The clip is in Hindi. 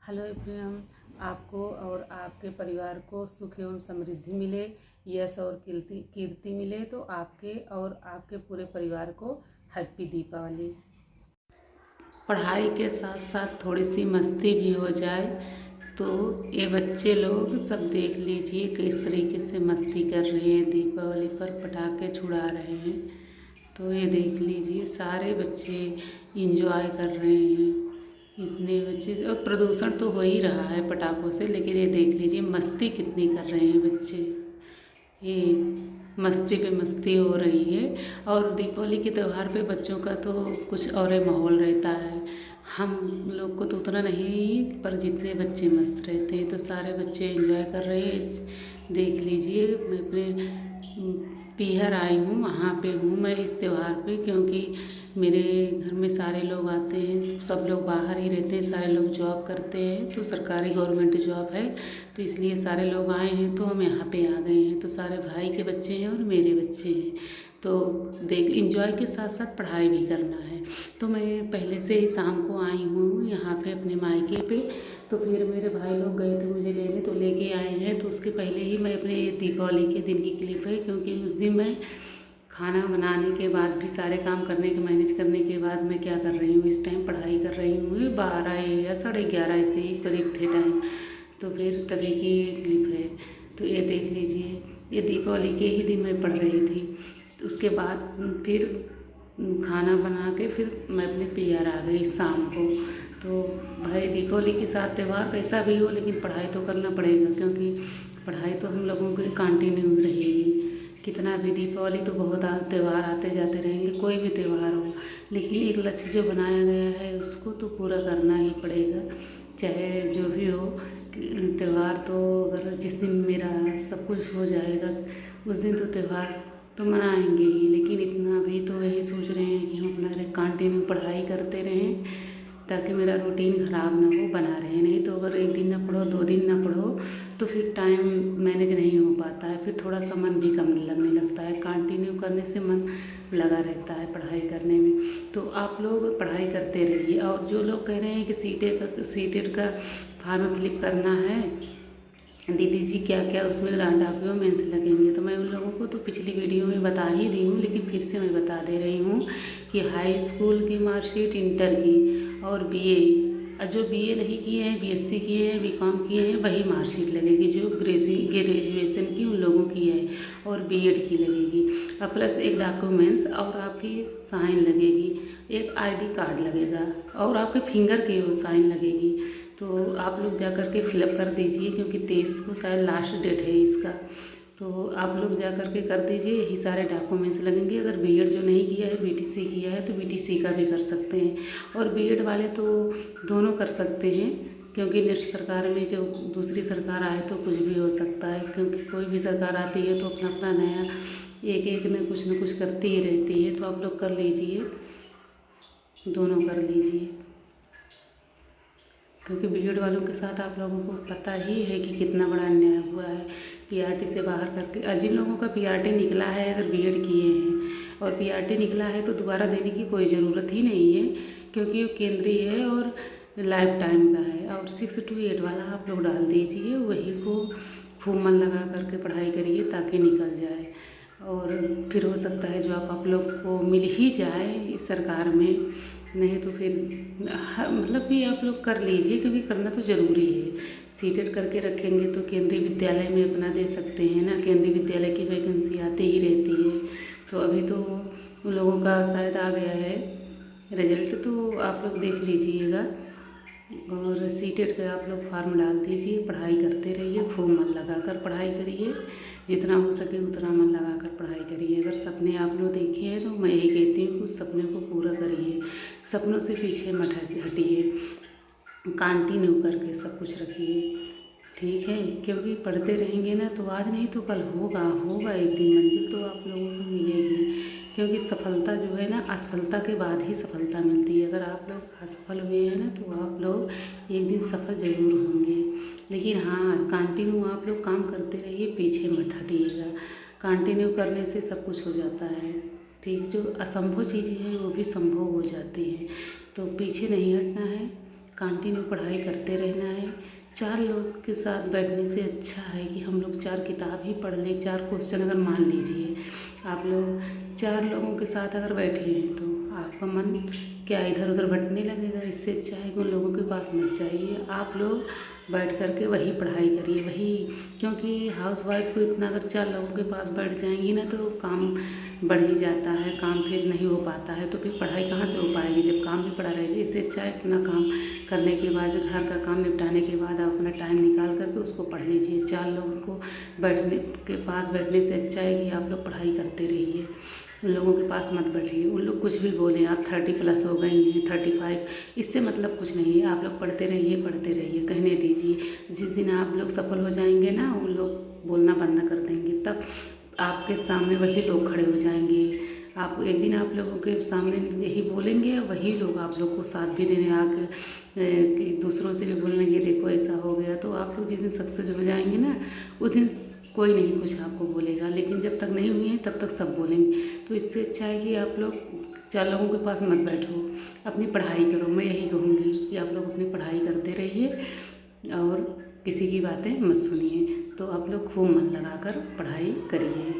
हेलो एवरीवन, आपको और आपके परिवार को सुख एवं समृद्धि मिले, यश और कीर्ति मिले। तो आपके और आपके पूरे परिवार को हैप्पी दीपावली। पढ़ाई के साथ साथ थोड़ी सी मस्ती भी हो जाए तो ये बच्चे लोग सब देख लीजिए किस तरीके से मस्ती कर रहे हैं, दीपावली पर पटाखे छुड़ा रहे हैं। तो ये देख लीजिए सारे बच्चे इंजॉय कर रहे हैं, इतने बच्चे। और प्रदूषण तो हो ही रहा है पटाखों से, लेकिन ये देख लीजिए मस्ती कितनी कर रहे हैं बच्चे। ये मस्ती पे मस्ती हो रही है। और दीपावली के त्यौहार पे बच्चों का तो कुछ और ही माहौल रहता है। हम लोग को तो उतना नहीं, पर जितने बच्चे मस्त रहते हैं तो सारे बच्चे एंजॉय कर रहे हैं। देख लीजिए मैं अपने पीहर आई हूँ, वहाँ पे हूँ मैं इस त्यौहार पे, क्योंकि मेरे घर में सारे लोग आते हैं। तो सब लोग बाहर ही रहते हैं, सारे लोग जॉब करते हैं, तो सरकारी गवर्नमेंट जॉब है, तो इसलिए सारे लोग आए हैं। तो हम यहाँ पे आ गए हैं, तो सारे भाई के बच्चे हैं और मेरे बच्चे हैं। तो देख इंजॉय के साथ साथ पढ़ाई भी करना है। तो मैं पहले से ही शाम को आई हूँ यहाँ पे अपने मायके पे। तो फिर मेरे भाई लोग गए थे मुझे लेने, तो लेके आए हैं। तो उसके पहले ही मैं अपने दीपावली के दिन की क्लिप है, क्योंकि उस दिन मैं खाना बनाने के बाद भी सारे काम करने के मैनेज करने के बाद मैं क्या कर रही हूँ, इस टाइम पढ़ाई कर रही हूँ। 12 या 11:30 ऐसे ही करीब थे टाइम। तो फिर तभी की क्लिप है। तो ये देख लीजिए, ये दीपावली के ही दिन मैं पढ़ रही थी। तो उसके बाद फिर खाना बना के फिर मैं अपने पीहर आ गई शाम को। तो भाई दीपावली के साथ त्यौहार कैसा भी हो, लेकिन पढ़ाई तो करना पड़ेगा, क्योंकि पढ़ाई तो हम लोगों की कंटिन्यू रहेगी। कितना भी दीपावली तो बहुत त्यौहार आते जाते रहेंगे, कोई भी त्यौहार हो, लेकिन एक लक्ष्य जो बनाया गया है उसको तो पूरा करना ही पड़ेगा, चाहे जो भी हो। त्यौहार तो अगर जिस दिन मेरा सब कुछ हो जाएगा उस दिन तो त्यौहार तो मनाएंगे ही, लेकिन इतना भी तो यही सोच रहे हैं कि हम अपना कंटिन्यू पढ़ाई करते रहें, ताकि मेरा रूटीन ख़राब ना हो, बना रहे। नहीं तो अगर एक दिन ना पढ़ो, 2 दिन ना पढ़ो, तो फिर टाइम मैनेज नहीं हो पाता है, फिर थोड़ा सा मन भी कम लगने लगता है। कंटिन्यू करने से मन लगा रहता है पढ़ाई करने में। तो आप लोग पढ़ाई करते रहिए। और जो लोग कह रहे हैं कि सीटेट का फॉर्म फिलिप करना है दीदी जी, क्या क्या उसमें डॉक्यूमेंट्स लगेंगे, तो मैं उन लोगों को तो पिछली वीडियो में बता ही दी हूँ, लेकिन फिर से मैं बता दे रही हूँ कि हाई स्कूल की मार्कशीट, इंटर की और बीए, और जो बीए नहीं किए हैं, बीएससी किए हैं, बीकॉम किए हैं, वही मार्कशीट लगेगी। जो ग्रेजुएशन की उन लोगों की है और बीएड की लगेगी। और प्लस एक डॉक्यूमेंट्स और आपकी साइन लगेगी, एक आईडी कार्ड लगेगा और आपके फिंगर की वो साइन लगेगी। तो आप लोग जा कर के फिलअप कर दीजिए, क्योंकि 23 को शायद लास्ट डेट है इसका। तो आप लोग जा कर के कर दीजिए, यही सारे डॉक्यूमेंट्स लगेंगे। अगर बीएड जो नहीं किया है, बीटीसी किया है, तो बीटीसी का भी कर सकते हैं। और बीएड वाले तो दोनों कर सकते हैं, क्योंकि नेक्स्ट सरकार में जो दूसरी सरकार आए तो कुछ भी हो सकता है, क्योंकि कोई भी सरकार आती है तो अपना अपना नया एक एक ने कुछ न कुछ करती ही रहती है। तो आप लोग कर लीजिए, दोनों कर लीजिए, क्योंकि बीएड वालों के साथ आप लोगों को पता ही है कि कितना बड़ा अन्याय हुआ है। पीआरटी से बाहर करके, जिन लोगों का पीआरटी निकला है, अगर बीएड किए हैं और पीआरटी निकला है, तो दोबारा देने की कोई ज़रूरत ही नहीं है, क्योंकि वो केंद्रीय है और लाइफ टाइम का है। और 6 to 8 वाला आप लोग डाल दीजिए, वही को खूब मन लगा करके पढ़ाई करिए ताकि निकल जाए। और फिर हो सकता है जो आप लोग को मिल ही जाए इस सरकार में, नहीं तो फिर मतलब कि आप लोग कर लीजिए, क्योंकि करना तो ज़रूरी है। सीटेट करके रखेंगे तो केंद्रीय विद्यालय में अपना दे सकते हैं ना, केंद्रीय विद्यालय की वैकेंसी आती ही रहती है। तो अभी तो उन लोगों का शायद आ गया है रिजल्ट, तो आप लोग देख लीजिएगा। और सीटेट का आप लोग फॉर्म डाल दीजिए, पढ़ाई करते रहिए, खूब मन लगा कर पढ़ाई करिए, जितना हो सके उतना मन लगा कर पढ़ाई करिए। अगर सपने आप लोग देखे हैं तो मैं यही कहती हूँ कि उस सपने को पूरा करिए, सपनों से पीछे मत हटिए, कंटिन्यू करके सब कुछ रखिए, ठीक है। क्योंकि पढ़ते रहेंगे ना तो आज नहीं तो कल होगा एक दिन मंजिल तो आप लोगों को मिलेगी। क्योंकि सफलता जो है ना, असफलता के बाद ही सफलता मिलती है। अगर आप लोग असफल हुए हैं ना, तो आप लोग एक दिन सफल ज़रूर होंगे। लेकिन हाँ, कंटिन्यू आप लोग काम करते रहिए, पीछे मत हटिएगा। कंटिन्यू करने से सब कुछ हो जाता है, ठीक। जो असंभव चीज़ें हैं वो भी संभव हो जाती हैं, तो पीछे नहीं हटना है। कंटिन्यू पढ़ाई करते रहना है। 4 लोग के साथ बैठने से अच्छा है कि हम लोग 4 किताब ही पढ़ लें। 4 क्वेश्चन अगर मान लीजिए आप लोग 4 लोगों के साथ अगर बैठे हैं तो आपका मन क्या इधर उधर भटकने लगेगा। इससे अच्छा है कि उन लोगों के पास मत जाइए, आप लोग बैठ कर के वही पढ़ाई करिए वही। क्योंकि हाउसवाइफ को इतना अगर 4 लोगों के पास बैठ जाएंगी ना तो काम बढ़ ही जाता है, काम फिर नहीं हो पाता है, तो फिर पढ़ाई कहाँ से हो पाएगी जब काम भी पड़ा रहेगा। इससे अच्छा है अपना काम करने के बाद, घर का काम निपटाने के बाद आप अपना टाइम निकाल करके उसको पढ़ लीजिए। 4 लोगों को बैठने के पास बैठने से अच्छा है कि आप लोग पढ़ाई करते रहिए, उन लोगों के पास मत बैठिए। उन लोग कुछ भी बोलें, आप 30+ हो गई हैं, 35, इससे मतलब कुछ नहीं है। आप लोग पढ़ते रहिए पढ़ते रहिए, कहने दीजिए। जिस दिन आप लोग सफल हो जाएंगे ना, उन लोग बोलना बंद कर देंगे, तब आपके सामने वही लोग खड़े हो जाएंगे। आप एक दिन आप लोगों के सामने यही बोलेंगे, वही लोग आप लोग को साथ भी देने आके कि दूसरों से भी बोलेंगे देखो ऐसा हो गया। तो आप लोग जिस दिन सक्सेस हो जाएंगे ना, उस दिन कोई नहीं कुछ आपको बोलेगा, लेकिन जब तक नहीं हुई है तब तक सब बोलेंगे। तो इससे अच्छा है कि आप लोग 4 लोगों के पास मत बैठो, अपनी पढ़ाई करो। मैं यही कहूँगी कि आप लोग अपनी पढ़ाई करते रहिए और किसी की बातें मत सुनिए। तो आप लोग खूब मन लगाकर पढ़ाई करिए।